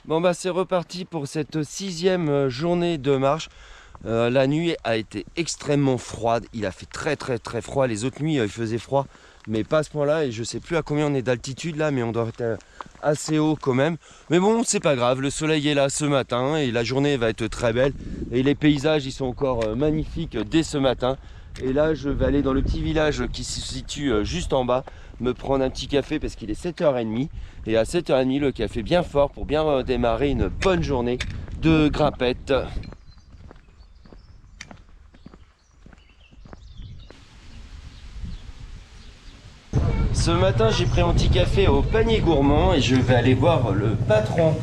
Bon bah c'est reparti pour cette 6e journée de marche. La nuit a été extrêmement froide, il a fait très froid. Les autres nuits il faisait froid, mais pas à ce point là. Et je sais plus à combien on est d'altitude là, mais on doit être assez haut quand même. Mais bon, c'est pas grave, le soleil est là ce matin et la journée va être très belle. Et les paysages ils sont encore magnifiques dès ce matin. Et là je vais aller dans le petit village qui se situe juste en bas, me prendre un petit café parce qu'il est 7h30. Et à 7h30 le café bien fort pour bien démarrer une bonne journée de grimpette. Ce matin j'ai pris un petit café au panier gourmand et je vais aller voir le patron.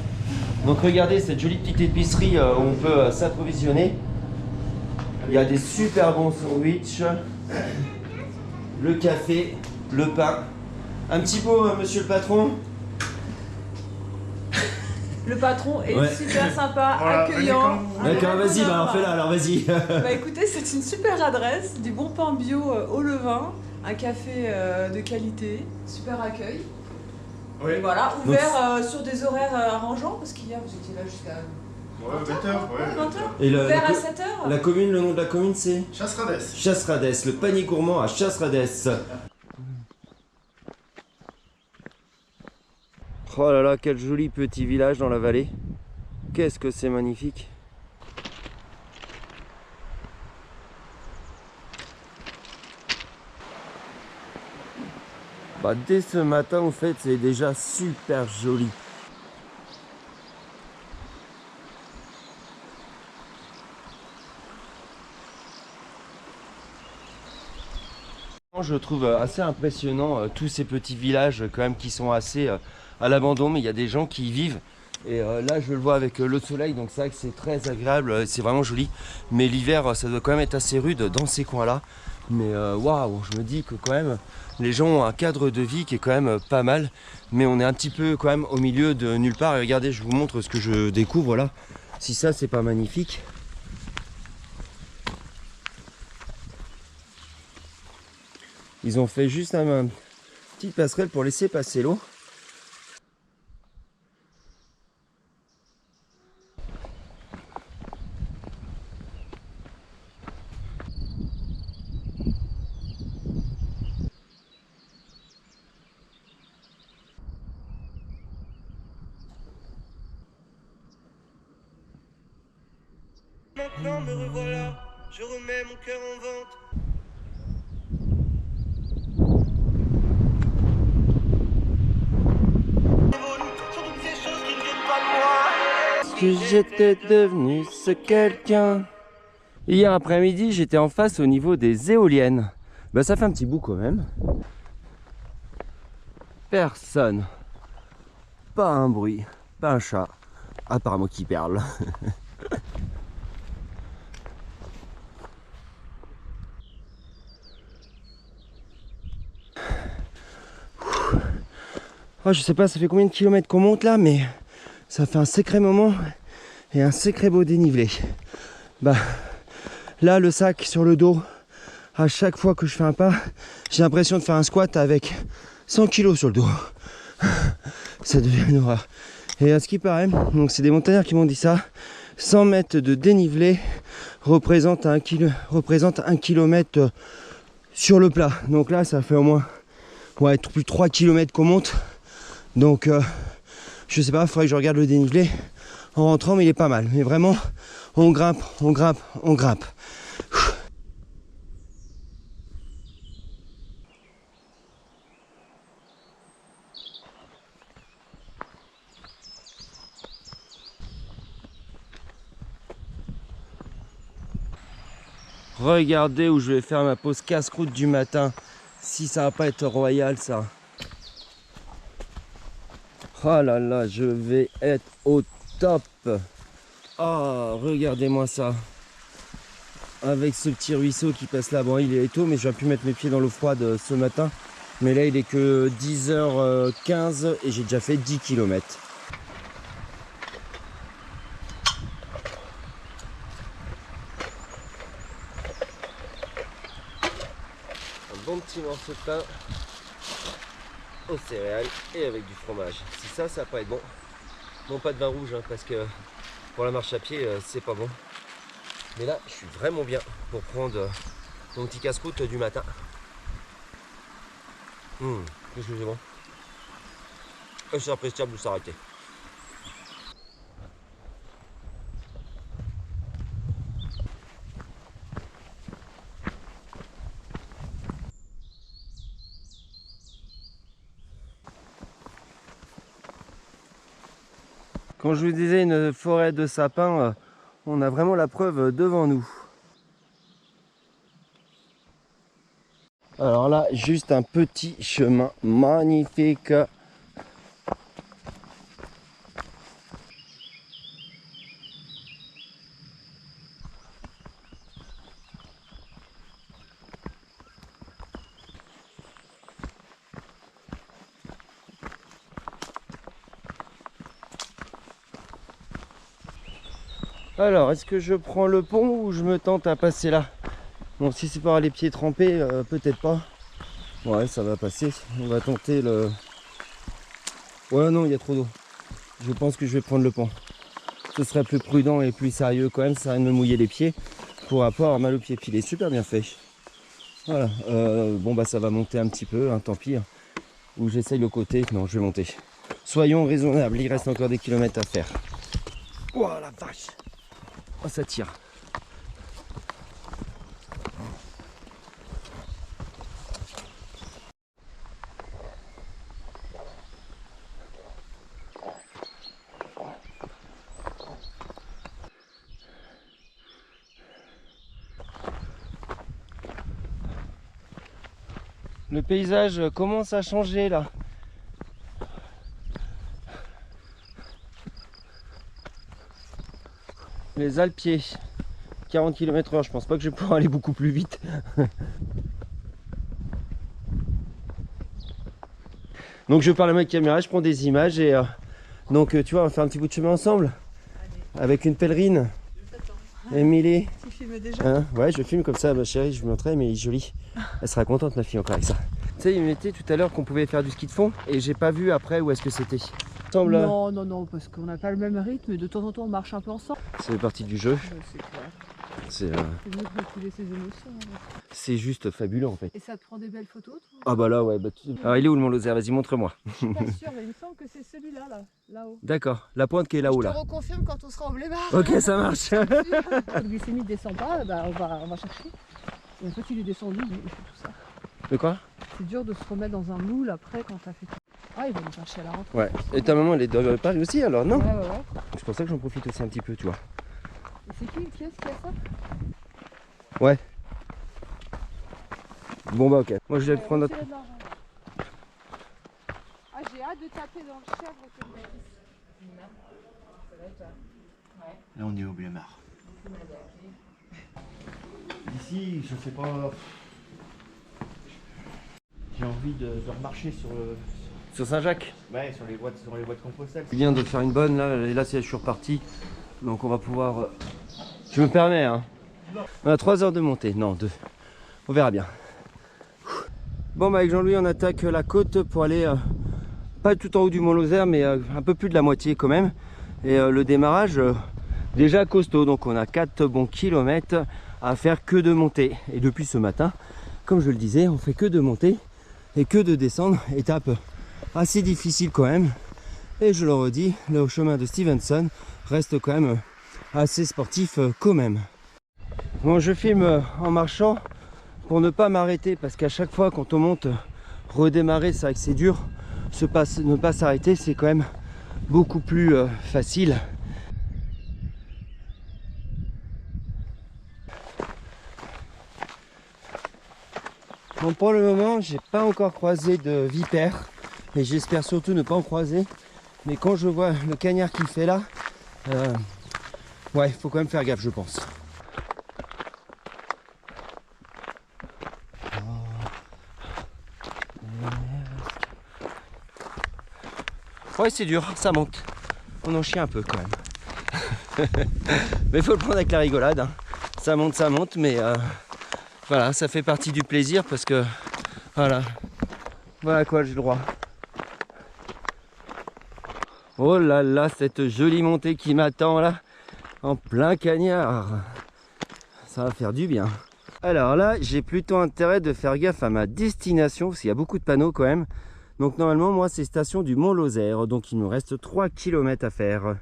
Donc regardez cette jolie petite épicerie où on peut s'approvisionner. Il y a des super bons sandwichs, le café, le pain. Un petit mot monsieur le patron. Le patron est Ouais. super sympa, Voilà, accueillant. D'accord, vas-y, bah on fait là, alors vas-y. Bah écoutez, c'est une super adresse, du bon pain bio au levain, un café de qualité, super accueil. Oui. Et voilà, ouvert sur des horaires arrangeants, parce qu'hier vous étiez là jusqu'à Ouais, 20h, ouais. 20h. Et Ouvert à 7h. la commune, le nom de la commune c'est Chasse-Radès. Chasse-Radès, le panier gourmand à Chasse-Radès. Oh là là, quel joli petit village dans la vallée. Qu'est-ce que c'est magnifique. Bah, dès ce matin, en fait, c'est déjà super joli. Je trouve assez impressionnant tous ces petits villages quand même qui sont assez à l'abandon, mais il y a des gens qui y vivent. Et là je le vois avec le soleil, donc c'est vrai que c'est très agréable, c'est vraiment joli. Mais l'hiver ça doit quand même être assez rude dans ces coins là. Mais waouh, je me dis que quand même les gens ont un cadre de vie qui est quand même pas mal. Mais on est un petit peu quand même au milieu de nulle part. Et regardez, je vous montre ce que je découvre là. Si ça c'est pas magnifique. Ils ont fait juste une petite passerelle pour laisser passer l'eau. Maintenant me revoilà, je remets mon cœur en vente. Sur toutes ces choses qui ne viennent pas de moi. Est-ce que j'étais devenu ce quelqu'un? Hier après-midi, j'étais en face au niveau des éoliennes. Bah ça fait un petit bout quand même. Personne. Pas un bruit, pas un chat. À part moi qui perle. Oh, je sais pas, ça fait combien de kilomètres qu'on monte là, mais ça fait un sacré moment et un sacré beau dénivelé. Bah, là, le sac sur le dos, à chaque fois que je fais un pas, j'ai l'impression de faire un squat avec 100 kg sur le dos. Ça devient une horreur. Et à ce qui paraît, donc c'est des montagnards qui m'ont dit ça, 100 mètres de dénivelé représente 1 kilomètre sur le plat. Donc là, ça fait au moins plus de 3 km qu'on monte. Donc je sais pas, il faudrait que je regarde le dénivelé en rentrant, mais il est pas mal. Mais vraiment, on grimpe, on grimpe, on grimpe. Regardez où je vais faire ma pause casse-croûte du matin. Si ça va pas être royal ça. Oh là là, je vais être au top. Oh, regardez-moi ça. Avec ce petit ruisseau qui passe là. Bon, il est tôt, mais j'aurais pu mettre mes pieds dans l'eau froide ce matin. Mais là, il est que 10h15 et j'ai déjà fait 10 km. Un bon petit morceau de pain aux céréales et avec du fromage. Si ça va pas être bon. Bon, pas de vin rouge, hein, parce que pour la marche à pied, c'est pas bon. Mais là, je suis vraiment bien pour prendre mon petit casse-croûte du matin. Qu'est-ce que c'est bon. Et c'est appréciable de s'arrêter. Quand je vous disais une forêt de sapins, on a vraiment la preuve devant nous. Alors là, juste un petit chemin magnifique. Alors, est-ce que je prends le pont ou je me tente à passer là? Bon, si c'est par les pieds trempés, peut-être pas. Ouais, ça va passer. On va tenter le... Ouais, non, il y a trop d'eau. Je pense que je vais prendre le pont. Ce serait plus prudent et plus sérieux quand même. Ça sert à rien de me mouiller les pieds pour pas avoir mal aux pieds. Puis il est super bien fait. Voilà. Bon, bah ça va monter un petit peu, hein, tant pis. Ou j'essaye le côté. Non, je vais monter. Soyons raisonnables. Il reste encore des kilomètres à faire. Oh la vache! Oh, ça tire. Le paysage commence à changer là. Les Alpiers, 40 km/h, je pense pas que je vais pouvoir aller beaucoup plus vite. Donc je parle à ma caméra, je prends des images et donc tu vois, on va faire un petit bout de chemin ensemble. Allez. Avec une pèlerine. Émilie. Tu filmes déjà hein? Ouais, je filme comme ça, ma chérie, je lui montrerai, mais elle est jolie. Elle sera contente, ma fille, encore avec ça. Tu sais, il m'était tout à l'heure qu'on pouvait faire du ski de fond et j'ai pas vu après où est-ce que c'était. Non, non, non, parce qu'on n'a pas le même rythme et de temps en temps on marche un peu ensemble. C'est partie du jeu. C'est clair. C'est mieux de reculer ses émotions. c'est juste fabuleux en fait. Et ça te prend des belles photos, toi? Ah bah là, ouais. Bah, alors il est où le Mont Lozère? Vas-y, montre-moi. Je suis pas sûre, mais il me semble que c'est celui-là, là-haut. D'accord, la pointe qui est là-haut Je là. te reconfirme quand on sera au blémard. Ok, ça marche. Le glycémie ne descend pas, bah on va chercher. Et en fait, il est descendu, il fait tout ça. De quoi? C'est dur de se remettre dans un moule après quand t'as fait tout. Ah, il va nous chercher à la rentrée. Ouais. Et ta maman, elle est de Paris aussi alors, non? Ouais. C'est pour ça que j'en profite aussi un petit peu, tu vois. Et c'est qui est-ce qui a ça? Ouais. Bon bah ok. Moi je vais prendre notre... Ah, j'ai hâte de taper dans le chèvre que je Là, on est au Blémard. Ici, je sais pas. J'ai envie de remarcher Sur Saint-Jacques. Ouais, sur les voies de Compostelle. C'est bien de faire une bonne là, et là je suis reparti. Donc on va pouvoir... Je me permets hein. On a 3 heures de montée, non 2. On verra bien. Bon bah avec Jean-Louis on attaque la côte pour aller pas tout en haut du Mont Lozère mais un peu plus de la moitié quand même. Et le démarrage déjà costaud, donc on a 4 bons kilomètres à faire que de monter. Et depuis ce matin, comme je le disais, on fait que de monter et que de descendre, étape assez difficile quand même. Et je le redis, le chemin de Stevenson reste quand même assez sportif quand même. Bon, je filme en marchant pour ne pas m'arrêter parce qu'à chaque fois quand on monte, redémarrer, c'est vrai que c'est dur. Ne pas s'arrêter, c'est quand même beaucoup plus facile. Bon, pour le moment, j'ai pas encore croisé de vipère et j'espère surtout ne pas en croiser. Mais quand je vois le cagnard qu'il fait là, ouais, il faut quand même faire gaffe, je pense. Ouais, c'est dur, ça monte. On en chie un peu quand même. Mais il faut le prendre avec la rigolade. Hein. Ça monte, mais voilà, ça fait partie du plaisir parce que voilà quoi, j'ai le droit. Oh là là, cette jolie montée qui m'attend là, en plein cagnard. Ça va faire du bien. Alors là, j'ai plutôt intérêt de faire gaffe à ma destination, parce qu'il y a beaucoup de panneaux quand même. Donc normalement, moi, c'est station du Mont-Lozère, donc il me reste 3 km à faire.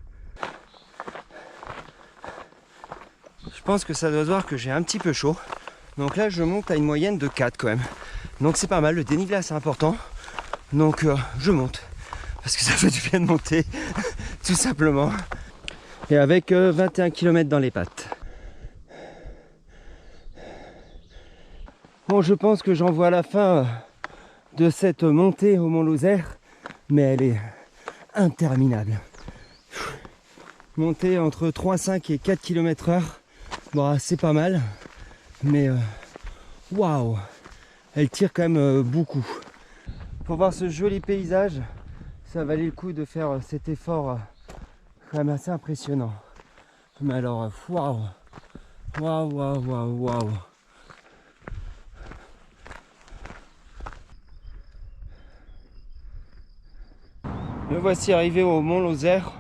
Je pense que ça doit se voir que j'ai un petit peu chaud. Donc là, je monte à une moyenne de 4 quand même. Donc c'est pas mal, le dénivelé est assez important. Donc je monte, parce que ça fait du bien de monter, tout simplement. Et avec 21 km dans les pattes. Bon, je pense que j'en vois la fin de cette montée au Mont-Lozère, mais elle est interminable. Montée entre 3,5 et 4 km/h, bon, c'est pas mal, mais waouh, elle tire quand même beaucoup. Pour voir ce joli paysage, ça valait le coup de faire cet effort quand même assez impressionnant. Mais alors, waouh, waouh, waouh, waouh, waouh. Me voici arrivé au Mont-Lozère.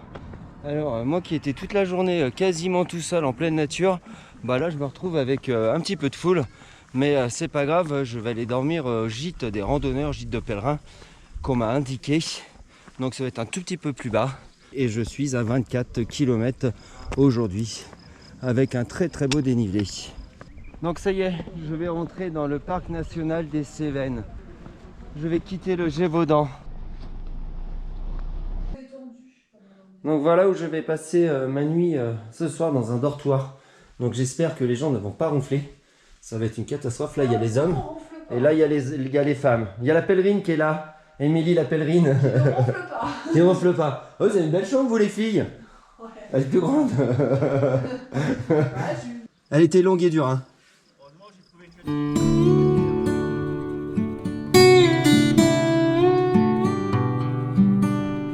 Alors moi qui étais toute la journée quasiment tout seul en pleine nature, bah là je me retrouve avec un petit peu de foule. Mais c'est pas grave, je vais aller dormir au gîte des randonneurs, gîte de pèlerins qu'on m'a indiqué. Donc ça va être un tout petit peu plus bas. Et je suis à 24 km aujourd'hui avec un très très beau dénivelé. Donc ça y est, je vais rentrer dans le parc national des Cévennes. Je vais quitter le Gévaudan. Donc voilà où je vais passer ma nuit ce soir dans un dortoir. Donc j'espère que les gens ne vont pas ronfler. Ça va être une catastrophe. Là il y a les hommes et là il y a les femmes. Il y a la pèlerine qui est là. Émilie la pèlerine. Ne ronfle pas. Qui ronfle pas. Oh, vous avez une belle chambre vous les filles. Ouais. Elle est plus grande. Ouais, Elle était longue et dure hein. Heureusement, j'ai trouvé que